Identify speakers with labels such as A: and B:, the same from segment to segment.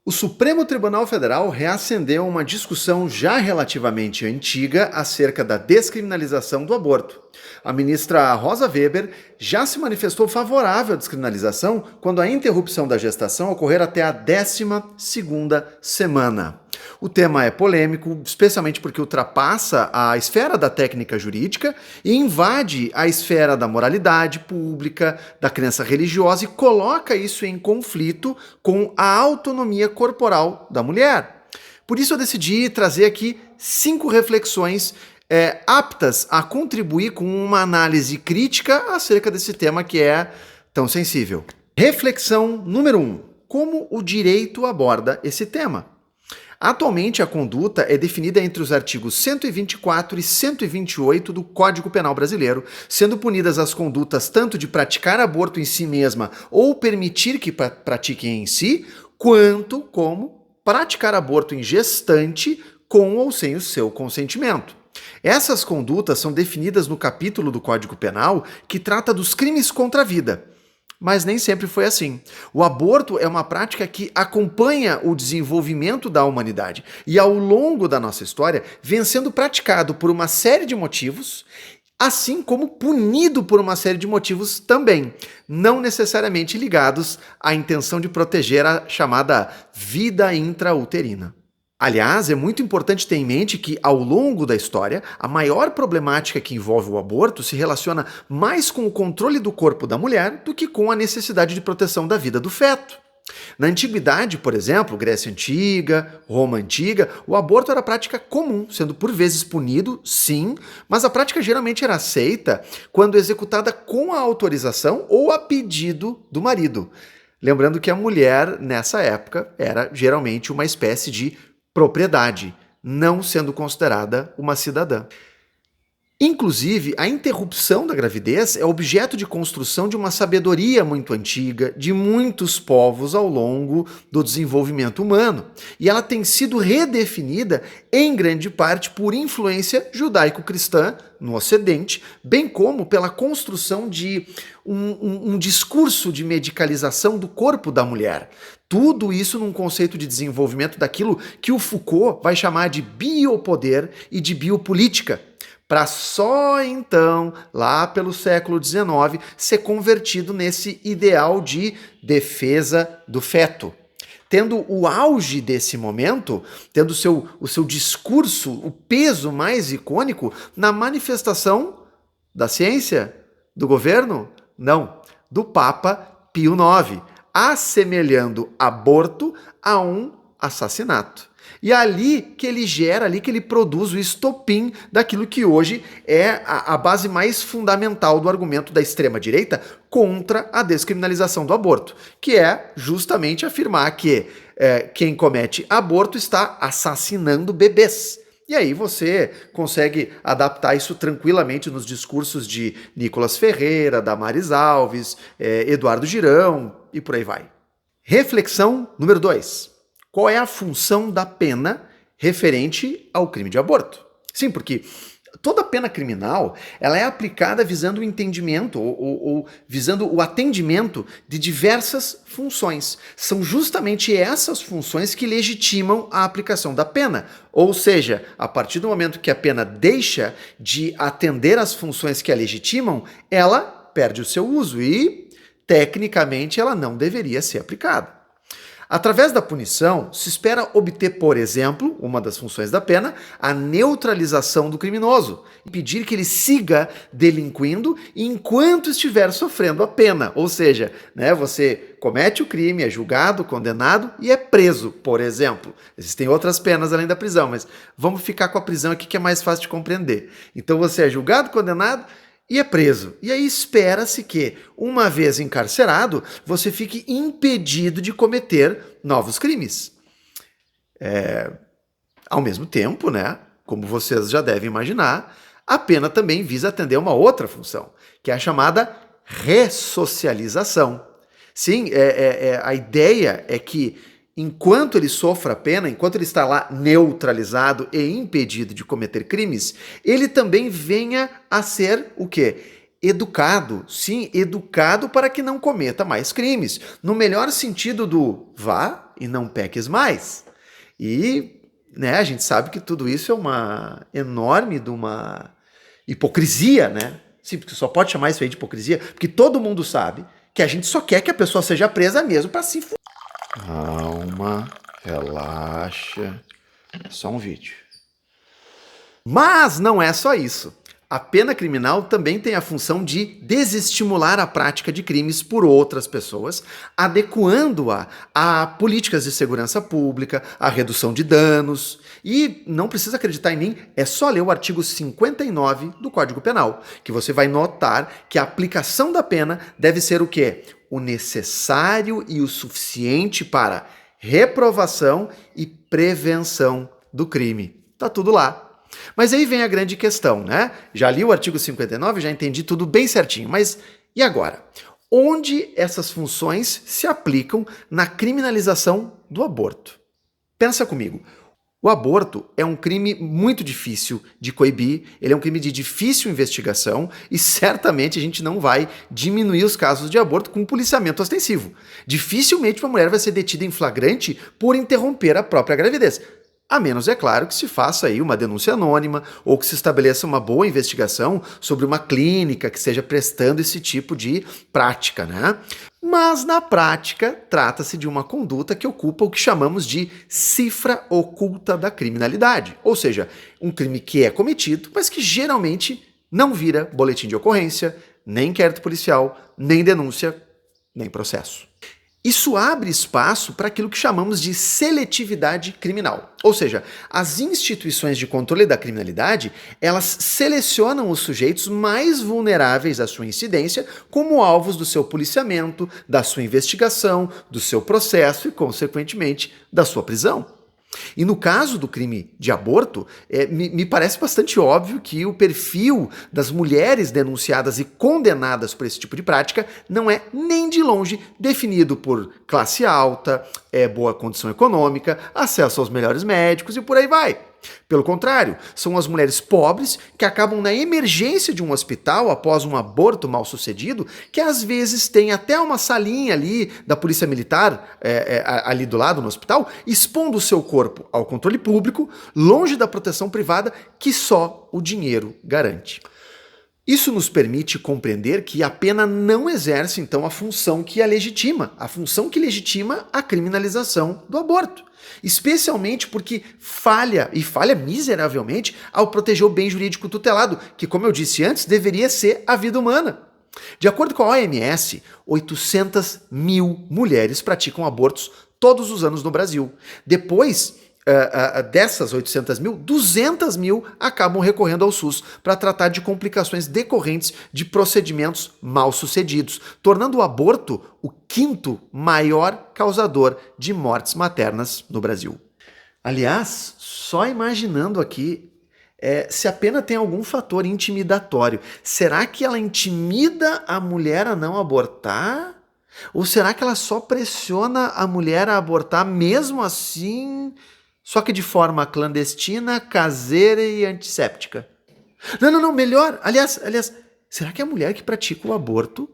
A: O Supremo Tribunal Federal reacendeu uma discussão já relativamente antiga acerca da descriminalização do aborto. A ministra Rosa Weber já se manifestou favorável à descriminalização quando a interrupção da gestação ocorrer até a 12ª semana. O tema é polêmico, especialmente porque ultrapassa a esfera da técnica jurídica e invade a esfera da moralidade pública, da crença religiosa e coloca isso em conflito com a autonomia corporal da mulher. Por isso eu decidi trazer aqui 5 reflexões aptas a contribuir com uma análise crítica acerca desse tema que é tão sensível. Reflexão número 1. Como o direito aborda esse tema? Atualmente, a conduta é definida entre os artigos 124 e 128 do Código Penal Brasileiro, sendo punidas as condutas tanto de praticar aborto em si mesma ou permitir que pratiquem em si, quanto como praticar aborto em gestante com ou sem o seu consentimento. Essas condutas são definidas no capítulo do Código Penal que trata dos crimes contra a vida. Mas nem sempre foi assim. O aborto é uma prática que acompanha o desenvolvimento da humanidade e ao longo da nossa história vem sendo praticado por uma série de motivos, assim como punido por uma série de motivos também, não necessariamente ligados à intenção de proteger a chamada vida intrauterina. Aliás, é muito importante ter em mente que, ao longo da história, a maior problemática que envolve o aborto se relaciona mais com o controle do corpo da mulher do que com a necessidade de proteção da vida do feto. Na antiguidade, por exemplo, Grécia Antiga, Roma Antiga, o aborto era prática comum, sendo por vezes punido, sim, mas a prática geralmente era aceita quando executada com a autorização ou a pedido do marido. Lembrando que a mulher, nessa época, era geralmente uma espécie de propriedade, não sendo considerada uma cidadã. Inclusive, a interrupção da gravidez é objeto de construção de uma sabedoria muito antiga, de muitos povos ao longo do desenvolvimento humano, e ela tem sido redefinida em grande parte por influência judaico-cristã no Ocidente, bem como pela construção de um discurso de medicalização do corpo da mulher. Tudo isso num conceito de desenvolvimento daquilo que o Foucault vai chamar de biopoder e de biopolítica, para só então, lá pelo século XIX, ser convertido nesse ideal de defesa do feto. Tendo o auge desse momento, tendo o seu discurso, o peso mais icônico na manifestação da ciência, do governo? Não, do Papa Pio IX, assemelhando aborto a um assassinato. E é ali que ele gera, ali que ele produz o estopim daquilo que hoje é a base mais fundamental do argumento da extrema-direita contra a descriminalização do aborto, que é justamente afirmar que quem comete aborto está assassinando bebês. E aí você consegue adaptar isso tranquilamente nos discursos de Nicolas Ferreira, Damares Alves, Eduardo Girão e por aí vai. Reflexão número 2. Qual é a função da pena referente ao crime de aborto? Sim, porque toda pena criminal ela é aplicada visando o entendimento ou visando o atendimento de diversas funções. São justamente essas funções que legitimam a aplicação da pena. Ou seja, a partir do momento que a pena deixa de atender às funções que a legitimam, ela perde o seu uso e, tecnicamente, ela não deveria ser aplicada. Através da punição, se espera obter, por exemplo, uma das funções da pena, a neutralização do criminoso, impedir que ele siga delinquindo enquanto estiver sofrendo a pena. Ou seja, você comete o crime, é julgado, condenado e é preso, por exemplo. Existem outras penas além da prisão, mas vamos ficar com a prisão aqui que é mais fácil de compreender. Então você é julgado, condenado e é preso. E aí espera-se que, uma vez encarcerado, você fique impedido de cometer novos crimes. Ao mesmo tempo, como vocês já devem imaginar, a pena também visa atender uma outra função, que é a chamada ressocialização. Sim, a ideia é que enquanto ele sofra a pena, enquanto ele está lá neutralizado e impedido de cometer crimes, ele também venha a ser o quê? Educado. Sim, educado para que não cometa mais crimes. No melhor sentido do vá e não peques mais. E, né, a gente sabe que tudo isso é uma enorme de uma hipocrisia, né? Sim, porque só pode chamar isso aí de hipocrisia, porque todo mundo sabe que a gente só quer que a pessoa seja presa mesmo para se fuder. Calma, relaxa, é só um vídeo. Mas não é só isso. A pena criminal também tem a função de desestimular a prática de crimes por outras pessoas, adequando-a a políticas de segurança pública, a redução de danos. E não precisa acreditar em mim, é só ler o artigo 59 do Código Penal, que você vai notar que a aplicação da pena deve ser o quê? O necessário e o suficiente para reprovação e prevenção do crime. Tá tudo lá. Mas aí vem a grande questão, né? Já li o artigo 59, já entendi tudo bem certinho, mas e agora? Onde essas funções se aplicam na criminalização do aborto? Pensa comigo. O aborto é um crime muito difícil de coibir, ele é um crime de difícil investigação e certamente a gente não vai diminuir os casos de aborto com policiamento ostensivo. Dificilmente uma mulher vai ser detida em flagrante por interromper a própria gravidez. A menos, é claro, que se faça aí uma denúncia anônima ou que se estabeleça uma boa investigação sobre uma clínica que esteja prestando esse tipo de prática, né? Mas na prática, trata-se de uma conduta que ocupa o que chamamos de cifra oculta da criminalidade. Ou seja, um crime que é cometido, mas que geralmente não vira boletim de ocorrência, nem inquérito policial, nem denúncia, nem processo. Isso abre espaço para aquilo que chamamos de seletividade criminal. Ou seja, as instituições de controle da criminalidade, elas selecionam os sujeitos mais vulneráveis à sua incidência como alvos do seu policiamento, da sua investigação, do seu processo e, consequentemente, da sua prisão. E no caso do crime de aborto, me parece bastante óbvio que o perfil das mulheres denunciadas e condenadas por esse tipo de prática não é nem de longe definido por classe alta, boa condição econômica, acesso aos melhores médicos e por aí vai. Pelo contrário, são as mulheres pobres que acabam na emergência de um hospital após um aborto mal sucedido, que às vezes tem até uma salinha ali da polícia militar, ali do lado no hospital, expondo o seu corpo ao controle público, longe da proteção privada que só o dinheiro garante. Isso nos permite compreender que a pena não exerce, então, a função que a legitima a criminalização do aborto. Especialmente porque falha miseravelmente ao proteger o bem jurídico tutelado, que, como eu disse antes, deveria ser a vida humana. De acordo com a OMS, 800 mil mulheres praticam abortos todos os anos no Brasil. Depois dessas 800 mil, 200 mil acabam recorrendo ao SUS para tratar de complicações decorrentes de procedimentos mal sucedidos, tornando o aborto o quinto maior causador de mortes maternas no Brasil. Aliás, só imaginando aqui, se a pena tem algum fator intimidatório, será que ela intimida a mulher a não abortar? Ou será que ela só pressiona a mulher a abortar mesmo assim, só que de forma clandestina, caseira e antisséptica? Não, melhor. Aliás, será que a mulher que pratica o aborto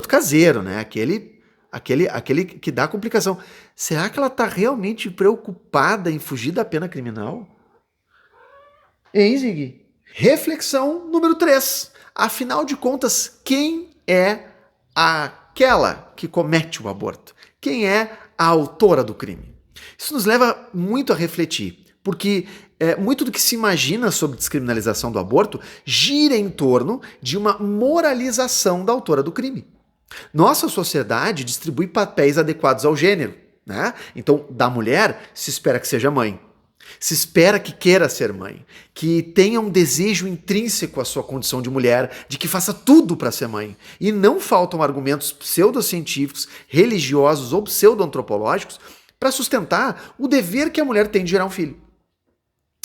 A: caseiro, né? Aquele que dá complicação, será que ela está realmente preocupada em fugir da pena criminal? Hein, Zig? Reflexão número 3. Afinal de contas, quem é aquela que comete o aborto? Quem é a autora do crime? Isso nos leva muito a refletir, porque muito do que se imagina sobre descriminalização do aborto gira em torno de uma moralização da autora do crime. Nossa sociedade distribui papéis adequados ao gênero, né? Então, da mulher se espera que seja mãe. Se espera que queira ser mãe, que tenha um desejo intrínseco à sua condição de mulher, de que faça tudo para ser mãe. E não faltam argumentos pseudocientíficos, religiosos ou pseudoantropológicos para sustentar o dever que a mulher tem de gerar um filho.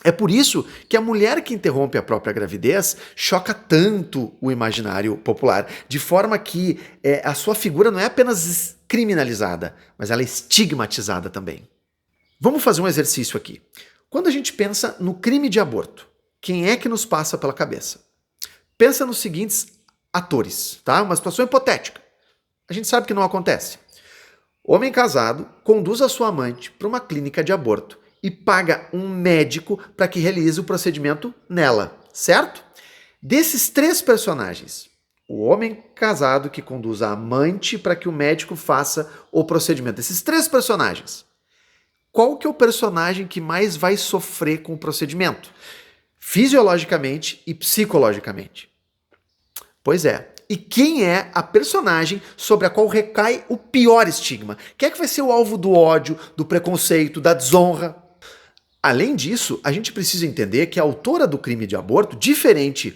A: É por isso que a mulher que interrompe a própria gravidez choca tanto o imaginário popular, de forma que a sua figura não é apenas criminalizada, mas ela é estigmatizada também. Vamos fazer um exercício aqui. Quando a gente pensa no crime de aborto, quem é que nos passa pela cabeça? Pensa nos seguintes atores, tá? Uma situação hipotética. A gente sabe que não acontece. Homem casado conduz a sua amante para uma clínica de aborto e paga um médico para que realize o procedimento nela, certo? Desses três personagens, o homem casado que conduz a amante para que o médico faça o procedimento, desses três personagens, qual que é o personagem que mais vai sofrer com o procedimento? Fisiologicamente e psicologicamente. Pois é. E quem é a personagem sobre a qual recai o pior estigma? Quem é que vai ser o alvo do ódio, do preconceito, da desonra? Além disso, a gente precisa entender que a autora do crime de aborto, diferente,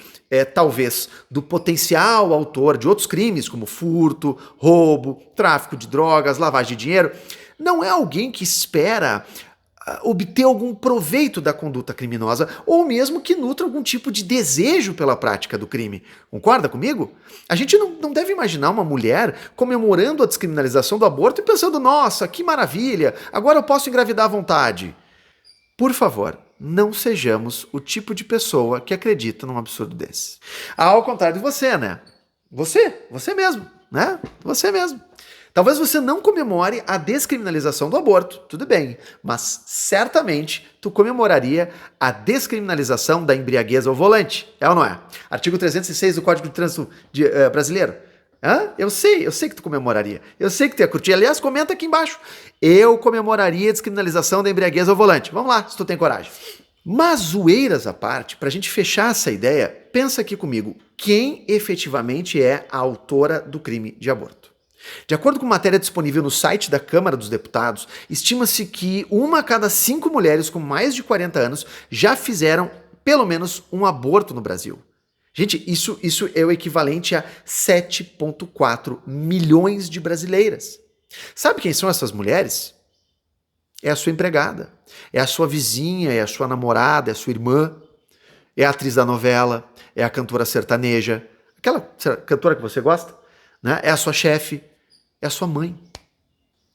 A: talvez, do potencial autor de outros crimes, como furto, roubo, tráfico de drogas, lavagem de dinheiro, não é alguém que espera obter algum proveito da conduta criminosa ou mesmo que nutra algum tipo de desejo pela prática do crime. Concorda comigo? A gente não deve imaginar uma mulher comemorando a descriminalização do aborto e pensando, nossa, que maravilha, agora eu posso engravidar à vontade. Por favor, não sejamos o tipo de pessoa que acredita num absurdo desse. Ao contrário de você, né? Você mesmo, né? Você mesmo. Talvez você não comemore a descriminalização do aborto, tudo bem, mas certamente tu comemoraria a descriminalização da embriaguez ao volante, é ou não é? Artigo 306 do Código de Trânsito brasileiro. Eu sei que tu comemoraria, eu sei que tu ia curtir, aliás, comenta aqui embaixo. Eu comemoraria a descriminalização da embriaguez ao volante, vamos lá, se tu tem coragem. Mas zoeiras à parte, pra gente fechar essa ideia, pensa aqui comigo, quem efetivamente é a autora do crime de aborto? De acordo com matéria disponível no site da Câmara dos Deputados, estima-se que 1 a cada 5 mulheres com mais de 40 anos já fizeram pelo menos um aborto no Brasil. Gente, isso é o equivalente a 7,4 milhões de brasileiras. Sabe quem são essas mulheres? É a sua empregada, é a sua vizinha, é a sua namorada, é a sua irmã, é a atriz da novela, é a cantora sertaneja, aquela cantora que você gosta, né? É a sua chefe, é a sua mãe.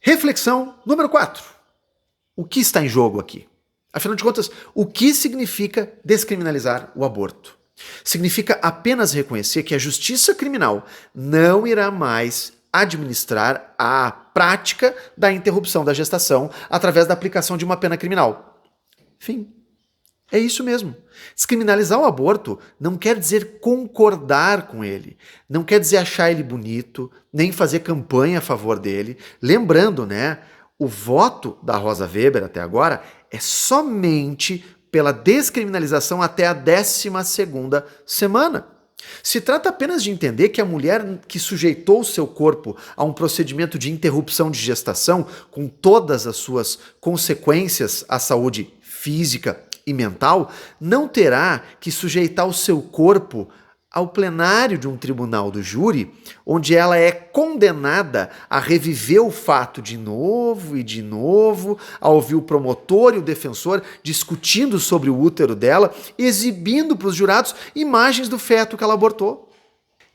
A: Reflexão número 4. O que está em jogo aqui? Afinal de contas, o que significa descriminalizar o aborto? Significa apenas reconhecer que a justiça criminal não irá mais administrar a prática da interrupção da gestação através da aplicação de uma pena criminal. Fim. É isso mesmo. Descriminalizar o aborto não quer dizer concordar com ele, não quer dizer achar ele bonito, nem fazer campanha a favor dele. Lembrando, né, o voto da Rosa Weber até agora é somente pela descriminalização até a 12ª semana. Se trata apenas de entender que a mulher que sujeitou o seu corpo a um procedimento de interrupção de gestação, com todas as suas consequências à saúde física e mental, não terá que sujeitar o seu corpo ao plenário de um tribunal do júri, onde ela é condenada a reviver o fato de novo e de novo, a ouvir o promotor e o defensor discutindo sobre o útero dela, exibindo para os jurados imagens do feto que ela abortou.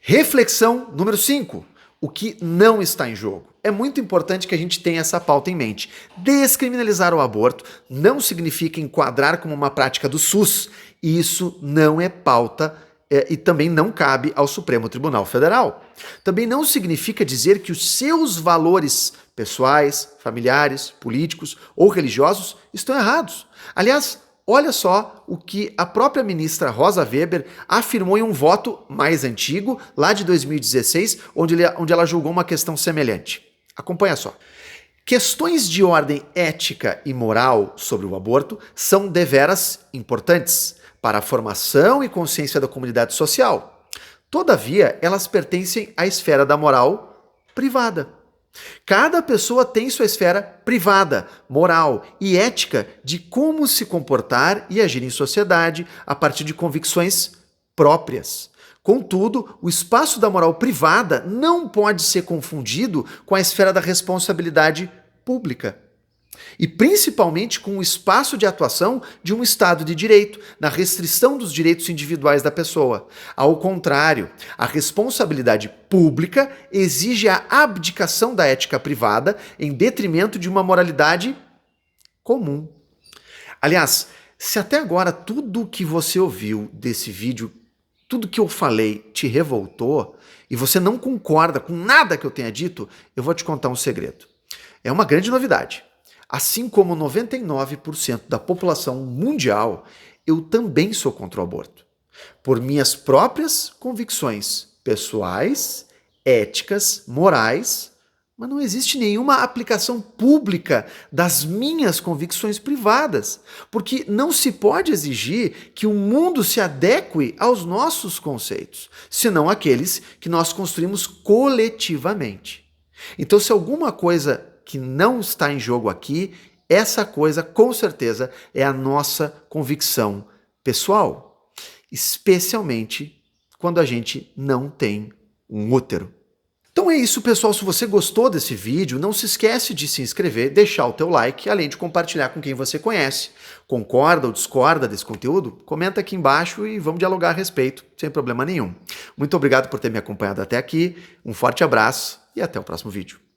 A: Reflexão número 5. O que não está em jogo. É muito importante que a gente tenha essa pauta em mente. Descriminalizar o aborto não significa enquadrar como uma prática do SUS. Isso não é pauta e também não cabe ao Supremo Tribunal Federal. Também não significa dizer que os seus valores pessoais, familiares, políticos ou religiosos estão errados. Aliás, olha só o que a própria ministra Rosa Weber afirmou em um voto mais antigo, lá de 2016, onde ela julgou uma questão semelhante. Acompanha só. Questões de ordem ética e moral sobre o aborto são deveras importantes para a formação e consciência da comunidade social. Todavia, elas pertencem à esfera da moral privada. Cada pessoa tem sua esfera privada, moral e ética de como se comportar e agir em sociedade a partir de convicções próprias. Contudo, o espaço da moral privada não pode ser confundido com a esfera da responsabilidade pública. E principalmente com o espaço de atuação de um Estado de direito, na restrição dos direitos individuais da pessoa. Ao contrário, a responsabilidade pública exige a abdicação da ética privada em detrimento de uma moralidade comum. Aliás, se até agora tudo que você ouviu desse vídeo, tudo que eu falei te revoltou, e você não concorda com nada que eu tenha dito, eu vou te contar um segredo. é uma grande novidade. Assim como 99% da população mundial, eu também sou contra o aborto. Por minhas próprias convicções pessoais, éticas, morais, mas não existe nenhuma aplicação pública das minhas convicções privadas, porque não se pode exigir que o mundo se adeque aos nossos conceitos, senão aqueles que nós construímos coletivamente. Então, se alguma coisa que não está em jogo aqui, essa coisa com certeza é a nossa convicção pessoal, especialmente quando a gente não tem um útero. Então é isso, pessoal. Se você gostou desse vídeo, não se esquece de se inscrever, deixar o teu like, além de compartilhar com quem você conhece. Concorda ou discorda desse conteúdo? Comenta aqui embaixo e vamos dialogar a respeito, sem problema nenhum. Muito obrigado por ter me acompanhado até aqui, um forte abraço e até o próximo vídeo.